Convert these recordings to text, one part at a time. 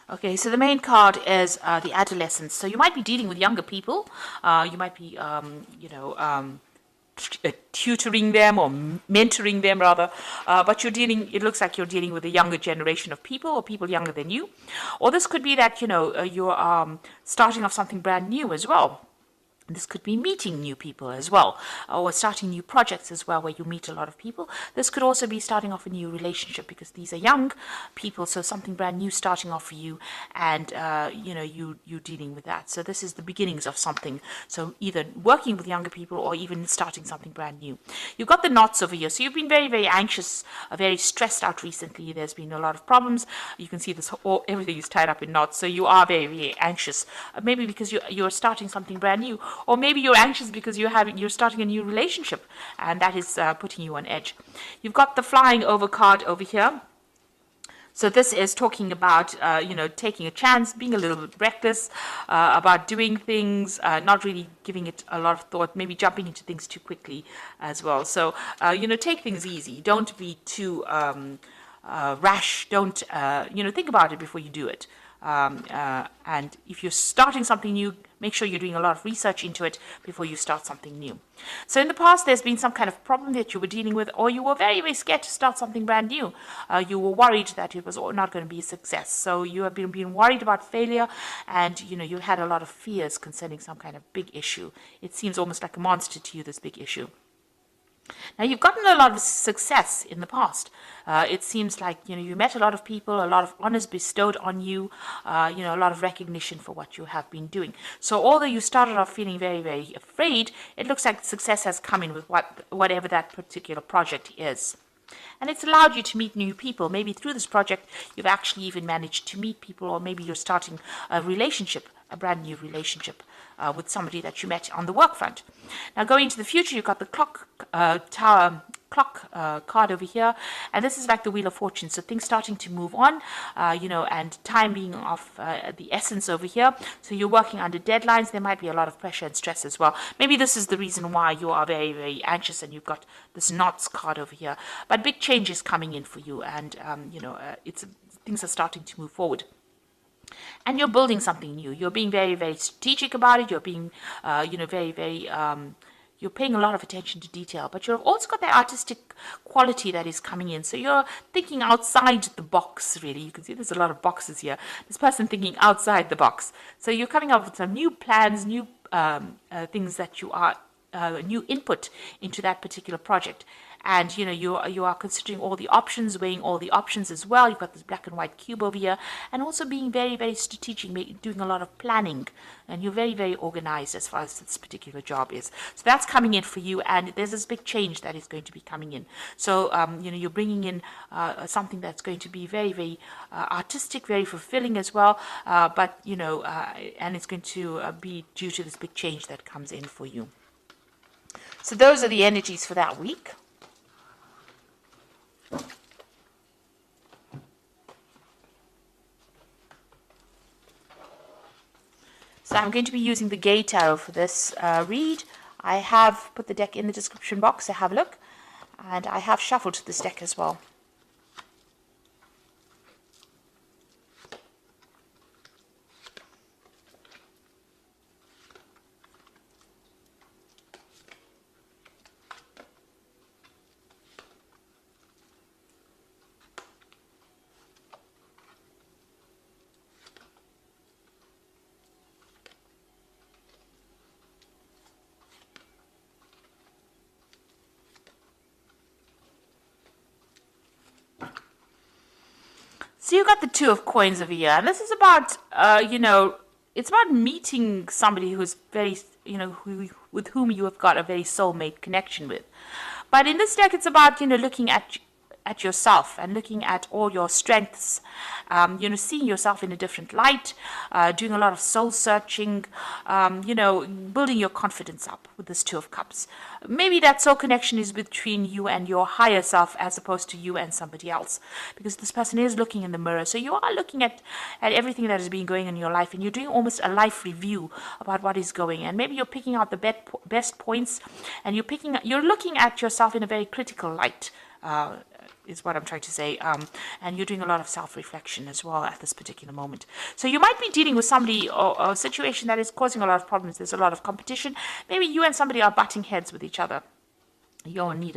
Okay, so the main card is the adolescence. So you might be dealing with younger people. You might be, tutoring them or mentoring them rather, but it looks like you're dealing with a younger generation of people or people younger than you. Or this could be that, you're starting off something brand new as well. This could be meeting new people as well, or starting new projects as well, where you meet a lot of people. This could also be starting off a new relationship because these are young people, so something brand new starting off for you, and you dealing with that. So this is the beginnings of something. So either working with younger people or even starting something brand new. You've got the knots over here, so you've been very, very anxious, very stressed out recently. There's been a lot of problems. You can see this everything is tied up in knots, so you are very, very anxious. Maybe because you're starting something brand new. Or maybe you're anxious because you're starting a new relationship, and that is putting you on edge. You've got the flying over card over here. So this is talking about, taking a chance, being a little bit reckless, about doing things, not really giving it a lot of thought, maybe jumping into things too quickly as well. So, take things easy. Don't be too rash. Don't, think about it before you do it. And if you're starting something new, make sure you're doing a lot of research into it before you start something new. So in the past, there's been some kind of problem that you were dealing with, or you were very, very scared to start something brand new. You were worried that it was not going to be a success. So you have been worried about failure, and you had a lot of fears concerning some kind of big issue. It seems almost like a monster to you, this big issue. Now, you've gotten a lot of success in the past. It seems like, you met a lot of people, a lot of honors bestowed on you, a lot of recognition for what you have been doing. So although you started off feeling very, very afraid, it looks like success has come in with whatever that particular project is. And it's allowed you to meet new people. Maybe through this project, you've actually even managed to meet people, or maybe you're starting a relationship, a brand new relationship with somebody that you met on the work front. Now, going into the future, you've got the clock card over here, and this is like the Wheel of Fortune. So things starting to move on, and time being of the essence over here. So you're working under deadlines. There might be a lot of pressure and stress as well. Maybe this is the reason why you are very, very anxious, and you've got this knots card over here. But big change is coming in for you, and things are starting to move forward. And you're building something new. You're being very, very strategic about it. You're being, very, very, you're paying a lot of attention to detail. But you've also got that artistic quality that is coming in. So you're thinking outside the box, really. You can see there's a lot of boxes here. This person thinking outside the box. So you're coming up with some new plans, new things that you are, new input into that particular project. And you are considering all the options, weighing all the options as well. You've got this black and white cube over here, and also being very, very strategic, doing a lot of planning, and you're very, very organized as far as this particular job is. So that's coming in for you, and there's this big change that is going to be coming in. So you're bringing in something that's going to be very, very artistic, very fulfilling as well. But and it's going to be due to this big change that comes in for you. So those are the energies for that week. So I'm going to be using the Gay Tarot for this read. I have put the deck in the description box to have a look, and I have shuffled this deck as well. So you got the Two of Coins over here, and this is about, it's about meeting somebody who's very, with whom you have got a very soulmate connection with. But in this deck, it's about, looking at yourself and looking at all your strengths, seeing yourself in a different light, doing a lot of soul searching, building your confidence up with this Two of Cups. Maybe that soul connection is between you and your higher self as opposed to you and somebody else, because this person is looking in the mirror. So you are looking at everything that has been going on in your life, and you're doing almost a life review about what is going. And maybe you're picking out the best points, and you're looking at yourself in a very critical light. is what I'm trying to say. And you're doing a lot of self-reflection as well at this particular moment. So you might be dealing with somebody or a situation that is causing a lot of problems. There's a lot of competition. Maybe you and somebody are butting heads with each other. You'll need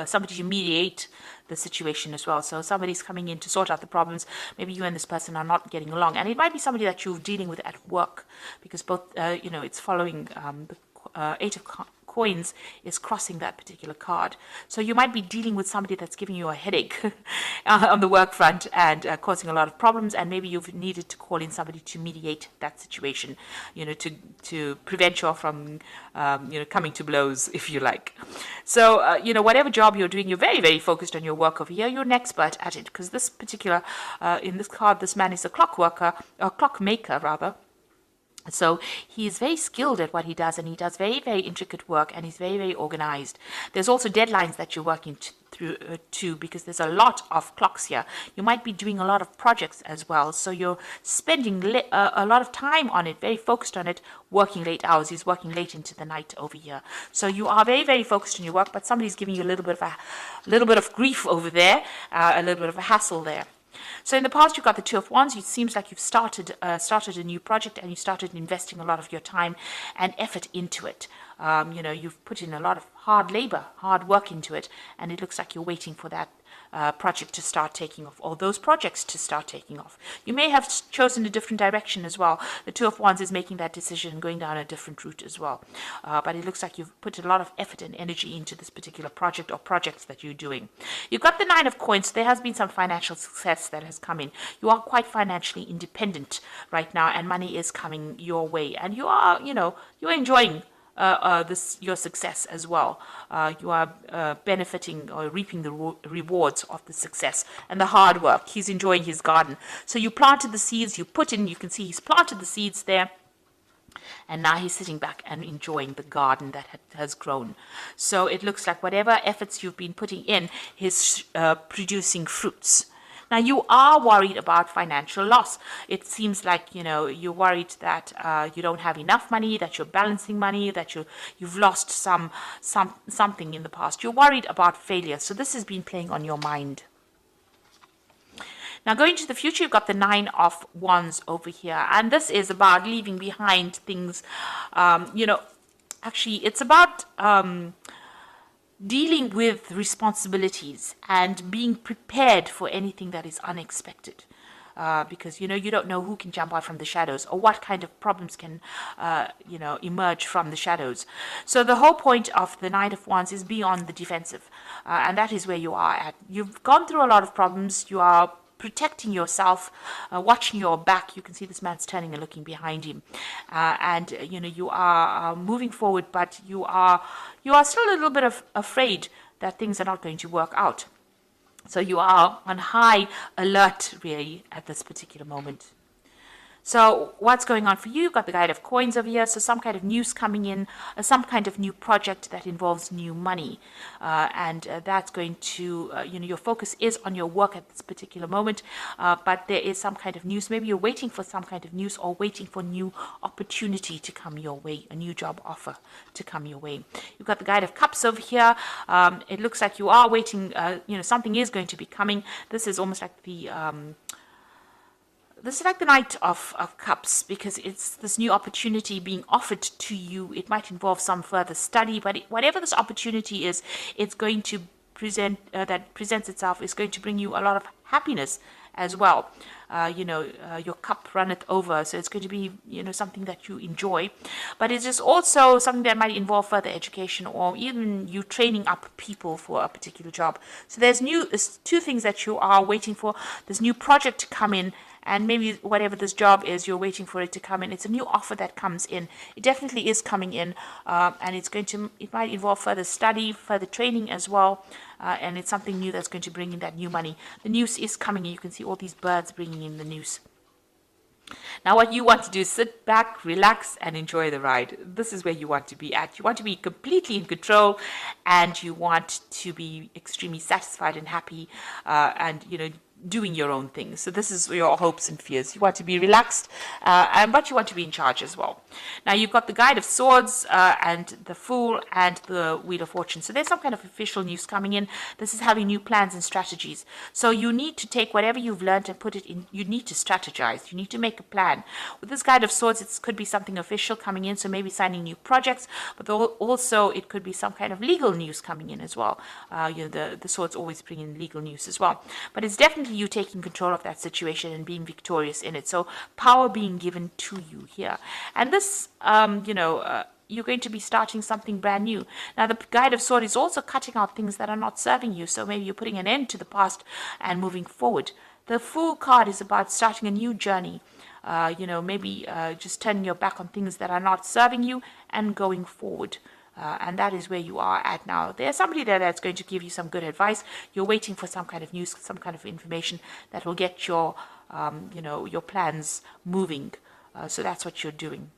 somebody to mediate the situation as well. So somebody's coming in to sort out the problems. Maybe you and this person are not getting along, and it might be somebody that you're dealing with at work, because both, it's following the Eight of Coins is crossing that particular card. So you might be dealing with somebody that's giving you a headache on the work front and causing a lot of problems, and maybe you've needed to call in somebody to mediate that situation, to prevent you from, coming to blows, if you like. So, whatever job you're doing, you're very, very focused on your work over here. You're an expert at it, because this particular, in this card, this man is a clockmaker rather. So he is very skilled at what he does, and he does very, very intricate work, and he's very, very organized. There's also deadlines that you're working through to, because there's a lot of clocks here. You might be doing a lot of projects as well, so you're spending a lot of time on it, very focused on it, working late hours. He's working late into the night over here. So you are very, very focused on your work, but somebody's giving you a little bit of grief over there, a little bit of a hassle there. So in the past, you've got the Two of Wands. It seems like you've started a new project, and you started investing a lot of your time and effort into it. You've put in a lot of hard labor, hard work into it, and it looks like you're waiting for that project to start taking off, or those projects to start taking off. You may have chosen a different direction as well. The Two of Wands is making that decision, going down a different route as well. But it looks like you've put a lot of effort and energy into this particular project or projects that you're doing. You've got the Nine of Coins. So there has been some financial success that has come in. You are quite financially independent right now, and money is coming your way, and you are, you're enjoying your success as well. You are benefiting or reaping the rewards of the success and the hard work. He's enjoying his garden. So you planted the seeds, you can see he's planted the seeds there, and now he's sitting back and enjoying the garden that has grown. So it looks like whatever efforts you've been putting in is producing fruits. Now, you are worried about financial loss. It seems like, you're worried that you don't have enough money, that you're balancing money, that you've lost something in the past. You're worried about failure. So this has been playing on your mind. Now, going to the future, you've got the Nine of Wands over here. And this is about leaving behind things. Actually, it's about dealing with responsibilities and being prepared for anything that is unexpected. Because, you don't know who can jump out from the shadows, or what kind of problems can, emerge from the shadows. So the whole point of the Nine of Wands is be on the defensive. And that is where you are at. You've gone through a lot of problems. You are protecting yourself, watching your back. You can see this man's turning and looking behind him, and you are moving forward, but you are still a little bit afraid that things are not going to work out. So you are on high alert really at this particular moment. So what's going on for you? You've got the Knight of Coins over here. So some kind of news coming in, some kind of new project that involves new money. And that's going to, your focus is on your work at this particular moment. But there is some kind of news. Maybe you're waiting for some kind of news, or waiting for new opportunity to come your way, a new job offer to come your way. You've got the Knight of Cups over here. It looks like you are waiting, something is going to be coming. This is almost like this is like the Knight of Cups, because it's this new opportunity being offered to you. It might involve some further study, but whatever this opportunity is, it's going to presents itself, is going to bring you a lot of happiness as well. Your cup runneth over, so it's going to be, something that you enjoy. But it is also something that might involve further education, or even you training up people for a particular job. So there's two things that you are waiting for. There's new project to come in, and maybe whatever this job is, you're waiting for it to come in. It's a new offer that comes in. It definitely is coming in, and it might involve further study, further training as well, and it's something new that's going to bring in that new money. The news is coming, and you can see all these birds bringing in the news. Now, what you want to do is sit back, relax, and enjoy the ride. This is where you want to be at. You want to be completely in control, and you want to be extremely satisfied and happy, and doing your own thing. So this is your hopes and fears. You want to be relaxed, but you want to be in charge as well. Now you've got the Guide of Swords and the Fool and the Wheel of Fortune. So there's some kind of official news coming in. This is having new plans and strategies. So you need to take whatever you've learned and put it in. You need to strategize. You need to make a plan. With this Guide of Swords, it could be something official coming in. So maybe signing new projects, but also it could be some kind of legal news coming in as well. The swords always bring in legal news as well. But it's definitely you taking control of that situation and being victorious in it. So power being given to you here. And this, you're going to be starting something brand new. Now, the Guide of Sword is also cutting out things that are not serving you. So maybe you're putting an end to the past and moving forward. The Fool card is about starting a new journey. Maybe just turning your back on things that are not serving you and going forward. And that is where you are at now. There's somebody there that's going to give you some good advice. You're waiting for some kind of news, some kind of information that will get your plans moving. So that's what you're doing.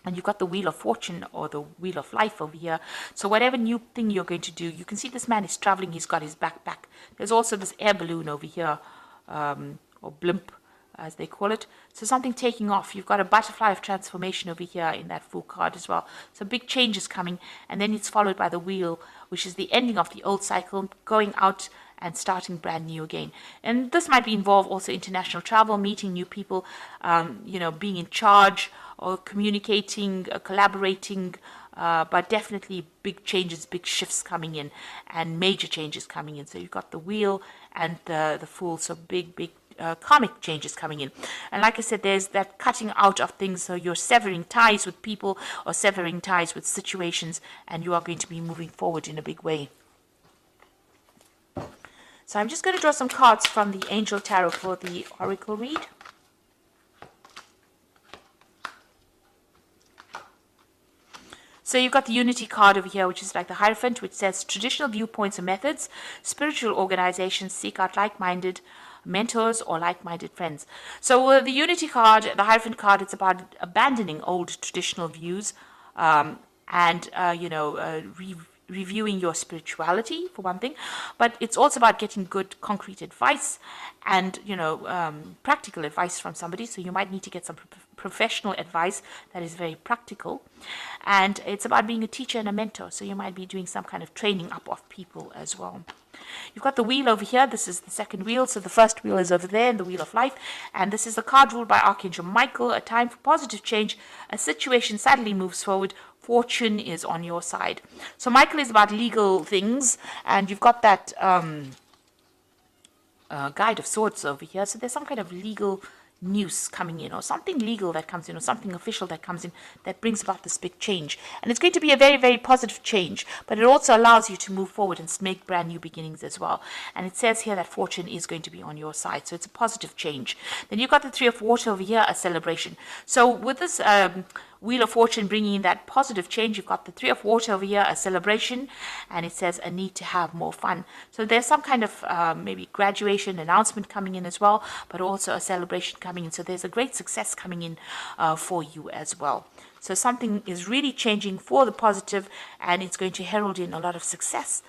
And you've got the Wheel of Fortune or the Wheel of Life over here. So whatever new thing you're going to do, you can see this man is traveling. He's got his backpack. There's also this air balloon over here, or blimp, as they call it. So something taking off. You've got a butterfly of transformation over here in that Fool card as well. So big changes coming. And then it's followed by the Wheel, which is the ending of the old cycle, going out and starting brand new again. And this might involve also international travel, meeting new people, being in charge or communicating, collaborating, but definitely big changes, big shifts coming in and major changes coming in. So you've got the Wheel and the Fool, so big karmic changes coming in. And like I said, there's that cutting out of things. So you're severing ties with people or severing ties with situations, and you are going to be moving forward in a big way. So I'm just going to draw some cards from the Angel Tarot for the Oracle read. So you've got the Unity card over here, which is like the Hierophant, which says traditional viewpoints and methods, spiritual organizations seek out like-minded mentors or like-minded friends. So the Unity card, the Hierophant card, it's about abandoning old traditional views reviewing your spirituality, for one thing, but it's also about getting good concrete advice and practical advice from somebody. So you might need to get some professional advice that is very practical, and it's about being a teacher and a mentor. So you might be doing some kind of training up of people as well. You've got the Wheel over here. This is the second wheel. So the first wheel is over there in the Wheel of Life. And this is the card ruled by Archangel Michael. A time for positive change. A situation suddenly moves forward. Fortune is on your side. So Michael is about legal things. And you've got that Guide of Swords over here. So there's some kind of legal news coming in, or something legal that comes in, or something official that comes in that brings about this big change. And it's going to be a very, very positive change, but it also allows you to move forward and make brand new beginnings as well. And it says here that fortune is going to be on your side, so it's a positive change. Then you've got the Three of Water over here, a celebration. So with this Wheel of Fortune bringing in that positive change, you've got the Three of Water over here, a celebration, and it says a need to have more fun. So there's some kind of maybe graduation announcement coming in as well, but also a celebration coming in. So there's a great success coming in for you as well. So something is really changing for the positive, and it's going to herald in a lot of success.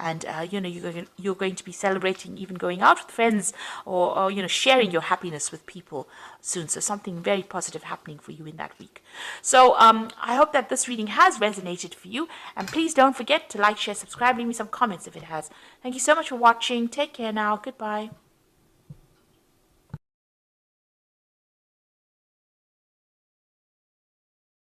And you're going to be celebrating, even going out with friends, or sharing your happiness with people soon. So something very positive happening for you in that week. So I hope that this reading has resonated for you. And please don't forget to like, share, subscribe, leave me some comments if it has. Thank you so much for watching. Take care now. Goodbye.